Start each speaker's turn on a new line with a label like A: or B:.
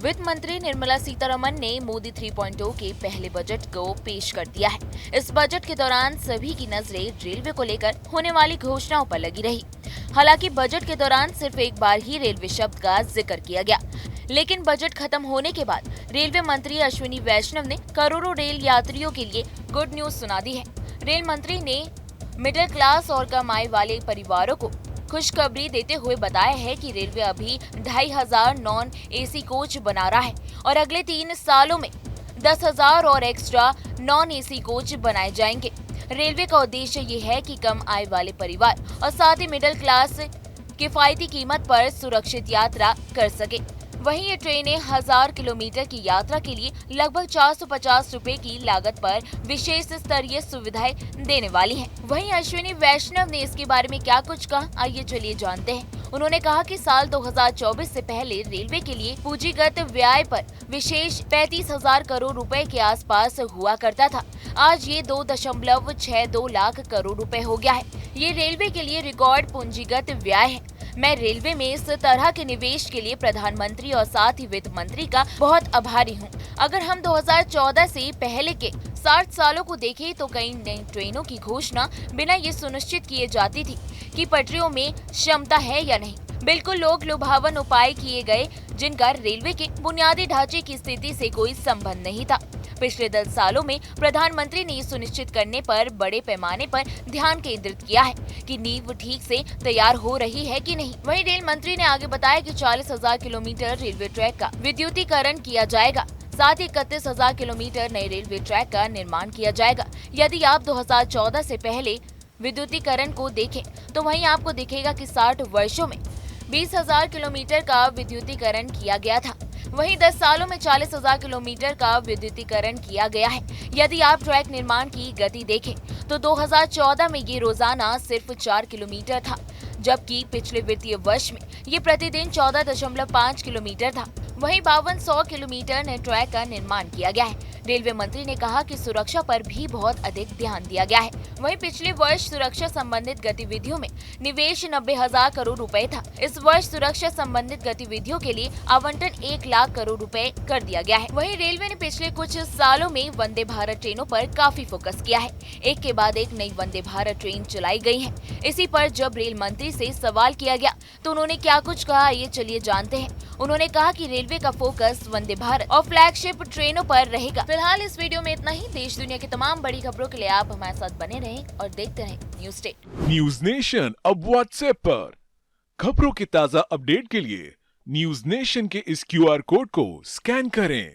A: वित्त मंत्री निर्मला सीतारमण ने मोदी 3.0 के पहले बजट को पेश कर दिया है। इस बजट के दौरान सभी की नजरें रेलवे को लेकर होने वाली घोषणाओं पर लगी रही। हालांकि बजट के दौरान सिर्फ एक बार ही रेलवे शब्द का जिक्र किया गया, लेकिन बजट खत्म होने के बाद रेलवे मंत्री अश्विनी वैष्णव ने करोड़ों रेल यात्रियों के लिए गुड न्यूज सुना दी है। रेल मंत्री ने मिडिल क्लास और कम आय वाले परिवारों को खुशखबरी देते हुए बताया है कि रेलवे अभी 2500 नॉन एसी कोच बना रहा है और अगले 3 सालों में 10,000 और एक्स्ट्रा नॉन एसी कोच बनाए जाएंगे। रेलवे का उद्देश्य ये है कि कम आय वाले परिवार और साथ ही मिडिल क्लास किफायती कीमत पर सुरक्षित यात्रा कर सके। वहीं ये ट्रेनें 1000 किलोमीटर की यात्रा के लिए लगभग 450 रुपए की लागत पर विशेष स्तरीय सुविधाएं देने वाली हैं। वहीं अश्विनी वैष्णव ने इसके बारे में क्या कुछ कहा, आइए चलिए जानते हैं। उन्होंने कहा कि साल 2024 से पहले रेलवे के लिए पूंजीगत व्यय पर विशेष 35,000 करोड़ रुपए के आसपास हुआ करता था। आज ये 2.62 लाख करोड़ रुपए हो गया है। ये रेलवे के लिए रिकॉर्ड पूंजीगत व्यय है। मैं रेलवे में इस तरह के निवेश के लिए प्रधानमंत्री और साथ ही वित्त मंत्री का बहुत आभारी हूं। अगर हम 2014 से पहले के 60 सालों को देखें तो कई नई ट्रेनों की घोषणा बिना ये सुनिश्चित किए जाती थी कि पटरियों में क्षमता है या नहीं। बिल्कुल लोग लुभावन उपाय किए गए जिनका रेलवे के बुनियादी ढांचे की स्थिति से कोई संबंध नहीं था। पिछले 10 सालों में प्रधानमंत्री ने सुनिश्चित करने पर बड़े पैमाने पर ध्यान केंद्रित किया है कि नींव ठीक से तैयार हो रही है कि नहीं। वहीं रेल मंत्री ने आगे बताया कि 40,000 किलोमीटर रेलवे ट्रैक का विद्युतीकरण किया जाएगा। साथ ही 31,000 किलोमीटर नए रेलवे ट्रैक का निर्माण किया जाएगा। यदि आप 2014 से पहले विद्युतीकरण को देखें तो वहीं आपको दिखेगा कि 60 वर्षों में 20,000 किलोमीटर का विद्युतीकरण किया गया था। वहीं 10 सालों में 40,000 किलोमीटर का विद्युतीकरण किया गया है। यदि आप ट्रैक निर्माण की गति देखें तो 2014 में ये रोजाना सिर्फ 4 किलोमीटर था, जबकि पिछले वित्तीय वर्ष में ये प्रतिदिन 14.5 किलोमीटर था। वहीं 5200 किलोमीटर नए ट्रैक का निर्माण किया गया है। रेलवे मंत्री ने कहा कि सुरक्षा पर भी बहुत अधिक ध्यान दिया गया है। वहीं पिछले वर्ष सुरक्षा संबंधित गतिविधियों में निवेश 90,000 करोड़ रुपए था। इस वर्ष सुरक्षा संबंधित गतिविधियों के लिए आवंटन 1 लाख करोड़ रुपए कर दिया गया है। वहीं रेलवे ने पिछले कुछ सालों में वंदे भारत ट्रेनों पर काफी फोकस किया है। एक के बाद एक नई वंदे भारत ट्रेन चलाई गई है। इसी पर जब रेल मंत्री से सवाल किया गया तो उन्होंने क्या कुछ कहा, ये चलिए जानते हैं। उन्होंने कहा कि रेलवे का फोकस वंदे भारत और फ्लैगशिप ट्रेनों पर रहेगा। फिलहाल इस वीडियो में इतना ही। देश दुनिया की तमाम बड़ी खबरों के लिए आप हमारे साथ बने रहें और देखते रहें न्यूज स्टेट।
B: न्यूज नेशन अब व्हाट्सएप पर खबरों के ताजा अपडेट के लिए न्यूज नेशन के इस QR कोड को स्कैन करें।